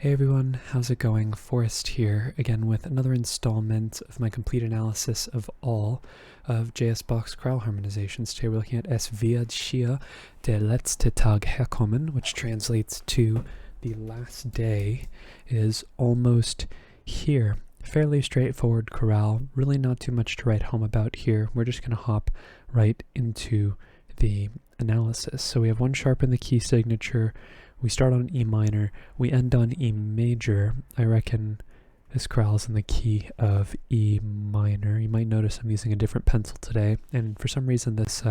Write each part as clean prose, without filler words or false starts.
Hey everyone, how's it going? Forrest here, again with another installment of my complete analysis of all of J.S. Bach's chorale harmonizations. Today we're looking at Es wird schier der letzte Tag herkommen, which translates to the last day is almost here. Fairly straightforward chorale, really not too much to write home about here. We're just going to hop right into the analysis. So we have one sharp in the key signature. We start on E minor, we end on E major. I reckon this chorale is in the key of E minor. You might notice I'm using a different pencil today, and for some reason this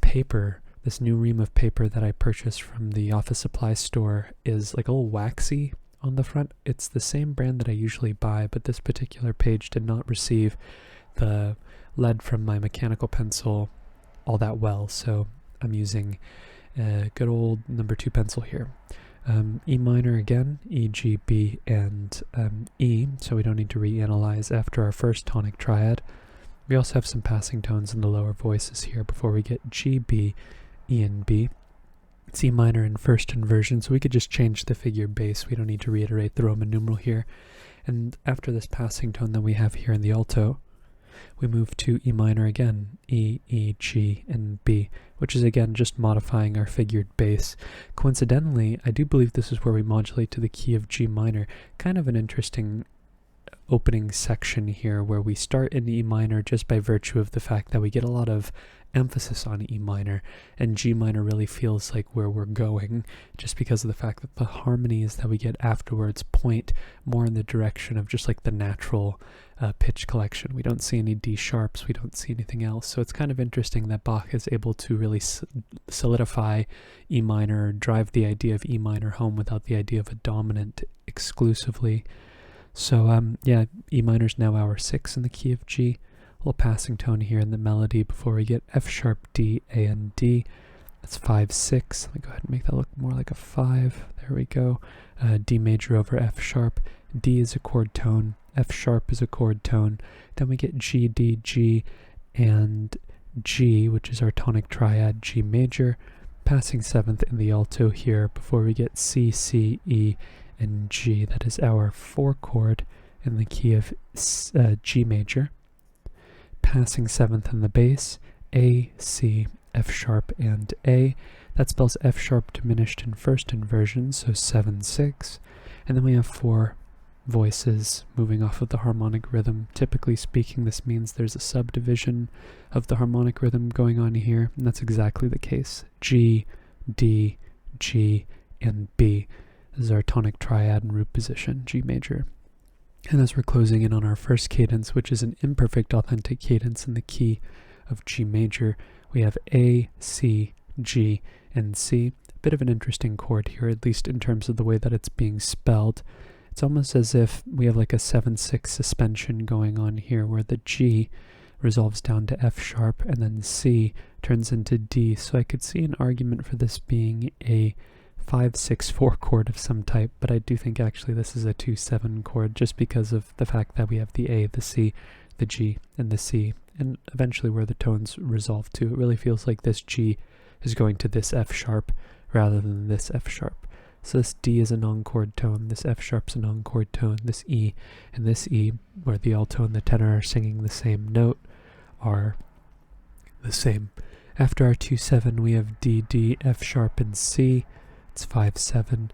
paper, this new ream of paper that I purchased from the office supply store is like a little waxy on the front. It's the same brand that I usually buy, but this particular page did not receive the lead from my mechanical pencil all that well, so I'm using good old number 2 pencil here. E minor again, E, G, B, and E, so we don't need to reanalyze after our first tonic triad. We also have some passing tones in the lower voices here before we get G, B, E, and B. It's E minor in first inversion, so we could just change the figure bass. We don't need to reiterate the Roman numeral here. And after this passing tone that we have here in the alto, we move to E minor again, E, E, G, and B, which is again just modifying our figured bass. Coincidentally, I do believe this is where we modulate to the key of G minor. Kind of an interesting opening section here where we start in E minor just by virtue of the fact that we get a lot of emphasis on E minor, and G minor really feels like where we're going just because of the fact that the harmonies that we get afterwards point more in the direction of just like the natural pitch collection. We don't see any D sharps, we don't see anything else, so it's kind of interesting that Bach is able to really solidify E minor, drive the idea of E minor home without the idea of a dominant exclusively. So yeah, E minor is now our 6 in the key of G. A little passing tone here in the melody before we get F sharp, D, A, and D. That's 5, 6. Let me go ahead and make that look more like a 5. There we go. D major over F sharp. D is a chord tone. F sharp is a chord tone. Then we get G, D, G, and G, which is our tonic triad, G major. Passing 7th in the alto here before we get C, C, E, and G. That is our 4 chord in the key of G major. Passing 7th in the bass, A, C, F sharp, and A. That spells F sharp diminished in first inversion, so 7, 6. And then we have 4 voices moving off of the harmonic rhythm. Typically speaking, this means there's a subdivision of the harmonic rhythm going on here, and that's exactly the case. G, D, G, and B. This is our tonic triad in root position, G major. And as we're closing in on our first cadence, which is an imperfect authentic cadence in the key of G major, we have A, C, G, and C. A bit of an interesting chord here, at least in terms of the way that it's being spelled. It's almost as if we have like a 7-6 suspension going on here, where the G resolves down to F sharp, and then C turns into D. So I could see an argument for this being a 5-6-4 chord of some type, but I do think actually this is a 2-7 chord just because of the fact that we have the A, the C, the G, and the C, and eventually where the tones resolve to. It really feels like this G is going to this F sharp rather than this F sharp. So this D is a non-chord tone, this F sharp's a non-chord tone, this E and this E, where the alto and the tenor are singing the same note, are the same. After our 2-7 we have D, D, F sharp, and C. It's 5-7,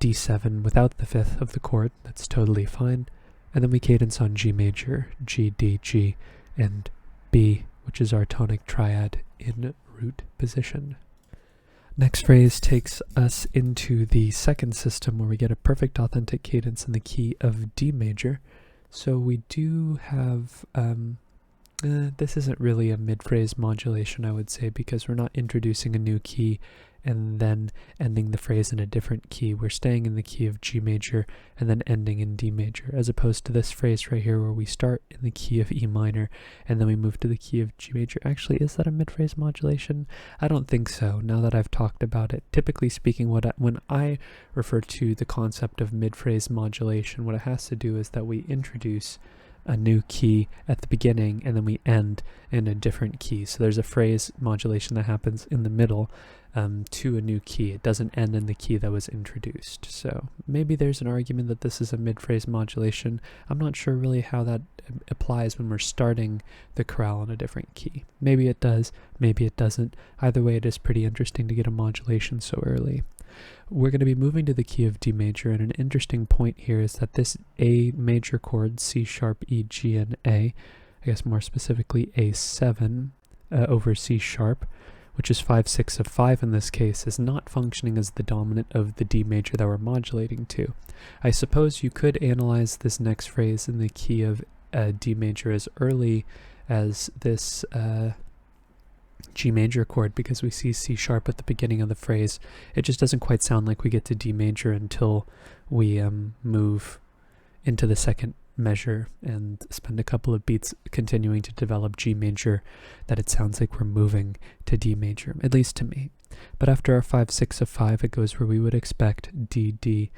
D7 without the 5th of the chord. That's totally fine. And then we cadence on G major, G, D, G, and B, which is our tonic triad in root position. Next phrase takes us into the second system where we get a perfect authentic cadence in the key of D major. So we do have, this isn't really a mid-phrase modulation, I would say, because we're not introducing a new key and then ending the phrase in a different key. We're staying in the key of G major and then ending in D major, as opposed to this phrase right here where we start in the key of E minor and then we move to the key of G major. Actually, is that a mid-phrase modulation? I don't think so, now that I've talked about it. Typically speaking, when I refer to the concept of mid-phrase modulation, what it has to do is that we introduce a new key at the beginning and then we end in a different key. So there's a phrase modulation that happens in the middle, to a new key. It doesn't end in the key that was introduced. So maybe there's an argument that this is a mid-phrase modulation. I'm not sure really how that applies when we're starting the chorale in a different key. Maybe it does, maybe it doesn't. Either way, it is pretty interesting to get a modulation so early. We're going to be moving to the key of D major, and an interesting point here is that this A major chord, C sharp, E, G, and A, I guess more specifically A7 over C sharp, which is 5/6 of 5 in this case, is not functioning as the dominant of the D major that we're modulating to. I suppose you could analyze this next phrase in the key of D major as early as this G major chord, because we see C sharp at the beginning of the phrase. It just doesn't quite sound like we get to D major until we move into the second measure and spend a couple of beats continuing to develop G major, that it sounds like we're moving to D major, at least to me. But after our 5/6 of 5, it goes where we would expect: D, D,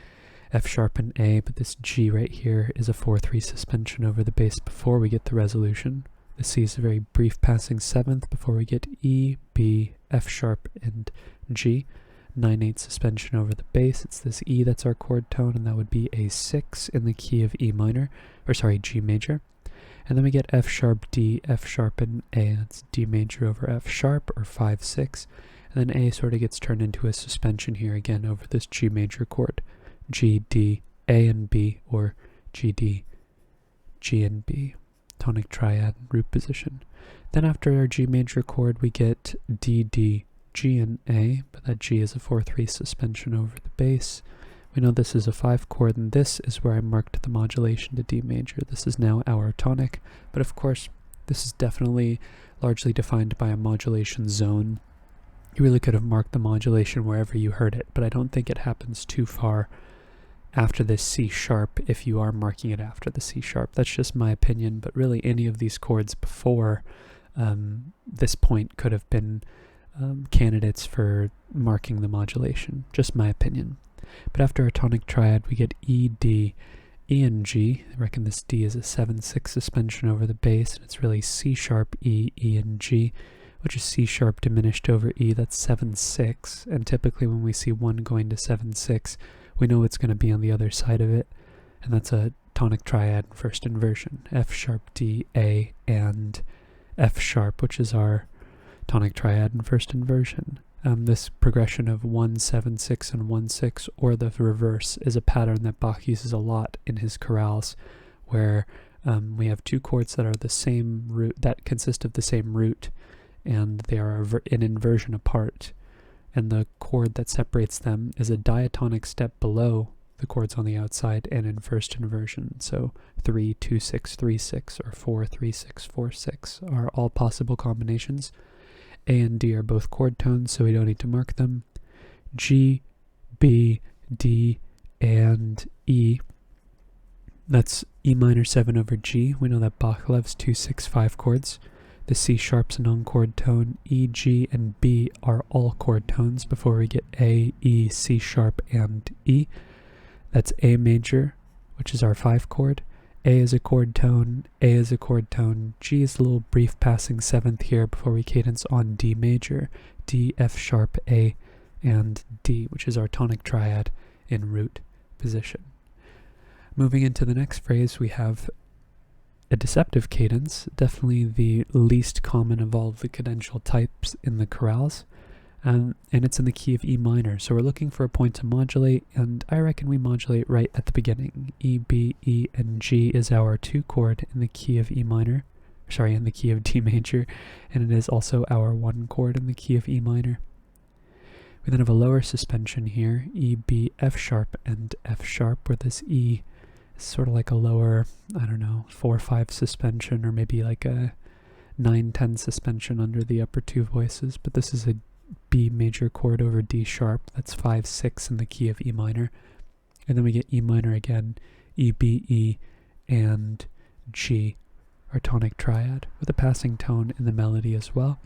F sharp, and A, but this G right here is a 4/3 suspension over the bass before we get the resolution. The C is a very brief passing 7th before we get E, B, F sharp, and G. 9/8 suspension over the bass. It's this E that's our chord tone, and that would be a 6 in the key of E minor, or sorry, G major. And then we get F sharp, D, F sharp, and A. That's D major over F sharp, or 5/6. And then A sort of gets turned into a suspension here again over this G major chord. G, D, A, and B, or G, D, G, and B. Tonic triad root position. Then after our G major chord, we get D, D, G, and A, but that G is a 4/3 suspension over the bass. We know this is a 5 chord, and this is where I marked the modulation to D major. This is now our tonic, but of course, this is definitely largely defined by a modulation zone. You really could have marked the modulation wherever you heard it, but I don't think it happens too far after the C sharp if you are marking it after the C sharp. That's just my opinion, but really any of these chords before this point could have been candidates for marking the modulation. Just my opinion. But after our tonic triad, we get E, D, E, and G. I reckon this D is a 7/6 suspension over the bass, and it's really C sharp, E, E, and G, which is C sharp diminished over E. That's 7/6, and typically when we see one going to 7/6, we know it's going to be on the other side of it, and that's a tonic triad first inversion. F sharp, D, A, and F sharp, which is our tonic triad in first inversion. This progression of 1, 7, 6, and 1, 6, or the reverse, is a pattern that Bach uses a lot in his chorales, where we have two chords that are the same root, that consist of the same root, and they are an inversion apart. And the chord that separates them is a diatonic step below the chords on the outside and in first inversion. So 3, 2, 6, 3, 6, or 4, 3, 6, 4, 6 are all possible combinations. A and D are both chord tones, so we don't need to mark them. G, B, D, and E. That's E minor 7 over G. We know that Bach loves 2, 6, 5 chords. The C sharp's a non-chord tone. E, G, and B are all chord tones before we get A, E, C sharp, and E. That's A major, which is our 5 chord. A is a chord tone, A is a chord tone, G is a little brief passing 7th here before we cadence on D major, D, F sharp, A, and D, which is our tonic triad in root position. Moving into the next phrase, we have a deceptive cadence, definitely the least common of all of the cadential types in the chorales, and it's in the key of E minor. So we're looking for a point to modulate, and I reckon we modulate right at the beginning. E, B, E, and G is our 2 chord in the key of E minor, in the key of D major, and it is also our 1 chord in the key of E minor. We then have a lower suspension here, E, B, F sharp, and F sharp, where this E is sort of like a lower, 4/5 suspension, or maybe like a 9/10 suspension under the upper 2 voices, but this is a B major chord over D sharp. That's 5/6 in the key of E minor. And then we get E minor again, E, B, E, and G, our tonic triad, with a passing tone in the melody as well.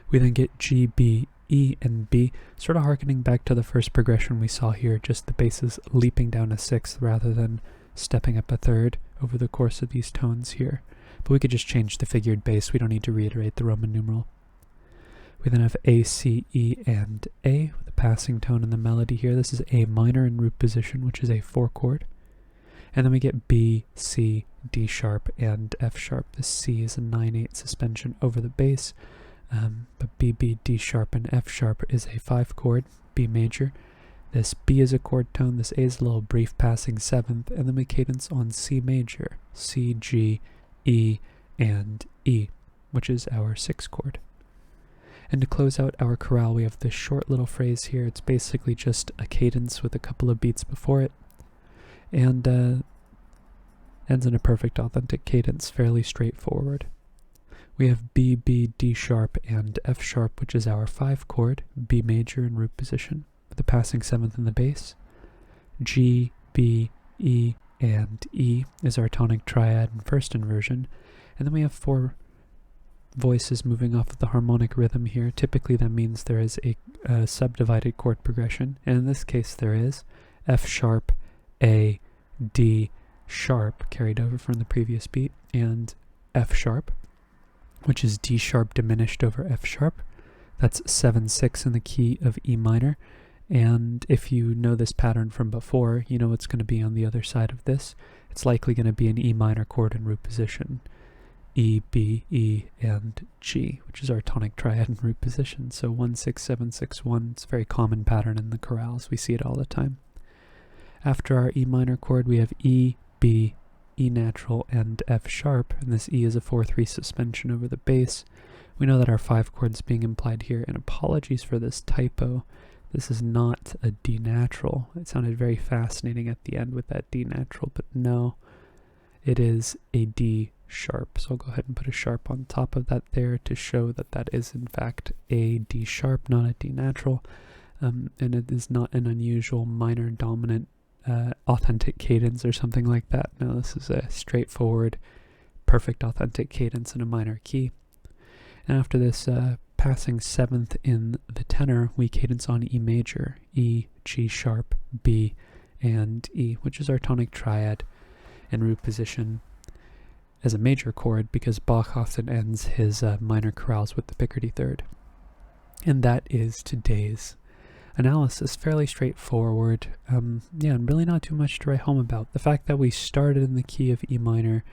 We then get G, B, E, and B, sort of harkening back to the first progression we saw here, just the basses leaping down a 6th rather than stepping up a 3rd over the course of these tones here. But we could just change the figured bass. We don't need to reiterate the Roman numeral. We then have A, C, E, and A with a passing tone in the melody here. This is A minor in root position, which is a 4 chord. And then we get B, C, D sharp, and F sharp. The C is a 9/8 suspension over the bass, but B, B, D sharp, and F sharp is a 5 chord, B major. This B is a chord tone, this A is a little brief passing 7th, and then we cadence on C major, C, G, E, and E, which is our 6 chord. And to close out our chorale, we have this short little phrase here. It's basically just a cadence with a couple of beats before it, and ends in a perfect authentic cadence, fairly straightforward. We have B, B, D sharp, and F sharp, which is our 5 chord, B major in root position, with the passing 7th in the bass. G, B, E, and E is our tonic triad in first inversion. And then we have 4 voices moving off of the harmonic rhythm here. Typically that means there is a subdivided chord progression, and in this case there is F sharp, A, D sharp carried over from the previous beat, and F sharp, which is D sharp diminished over F sharp. That's 7/6 in the key of E minor, and if you know this pattern from before, you know what's going to be on the other side of this. It's likely going to be an E minor chord in root position. E, B, E, and G, which is our tonic triad in root position. So 1, 6, 7, 6, 1. It's a very common pattern in the chorales. We see it all the time. After our E minor chord, we have E, B, E natural, and F sharp, and this E is a 4/3 suspension over the bass. We know that our 5 chord is being implied here, and apologies for this typo. This is not a D natural. It sounded very fascinating at the end with that D natural, but no, it is a D sharp. So I'll go ahead and put a sharp on top of that there to show that that is in fact a D sharp, not a D natural, and it is not an unusual minor dominant authentic cadence or something like that. No, this is a straightforward, perfect authentic cadence in a minor key. And after this passing 7th in the tenor, we cadence on E major, E, G sharp, B, and E, which is our tonic triad in root position as a major chord, because Bach often ends his minor chorales with the Picardy third. And that is today's analysis. Fairly straightforward. And really not too much to write home about. The fact that we started in the key of E minor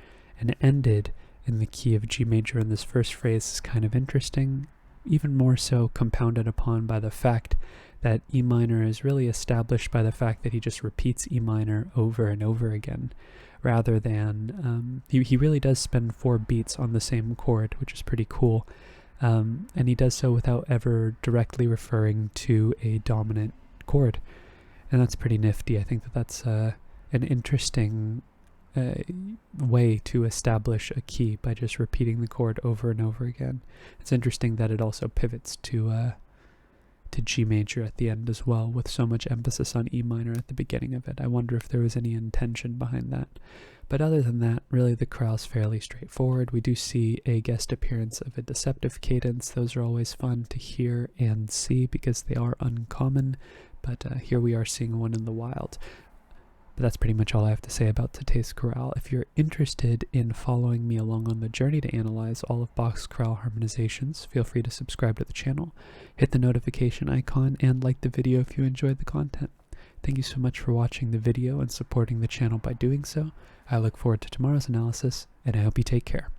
and ended in the key of G major in this first phrase is kind of interesting, even more so compounded upon by the fact that E minor is really established by the fact that he just repeats E minor over and over again, rather than, he really does spend 4 beats on the same chord, which is pretty cool, and he does so without ever directly referring to a dominant chord, and that's pretty nifty. I think that that's an interesting way to establish a key, by just repeating the chord over and over again. It's interesting that it also pivots to G major at the end as well, with so much emphasis on E minor at the beginning of it. I wonder if there was any intention behind that. But other than that, really the chorale is fairly straightforward. We do see a guest appearance of a deceptive cadence. Those are always fun to hear and see because they are uncommon, but here we are seeing one in the wild. But that's pretty much all I have to say about today's chorale. If you're interested in following me along on the journey to analyze all of Bach's chorale harmonizations, feel free to subscribe to the channel, hit the notification icon, and like the video if you enjoyed the content. Thank you so much for watching the video and supporting the channel by doing so. I look forward to tomorrow's analysis, and I hope you take care.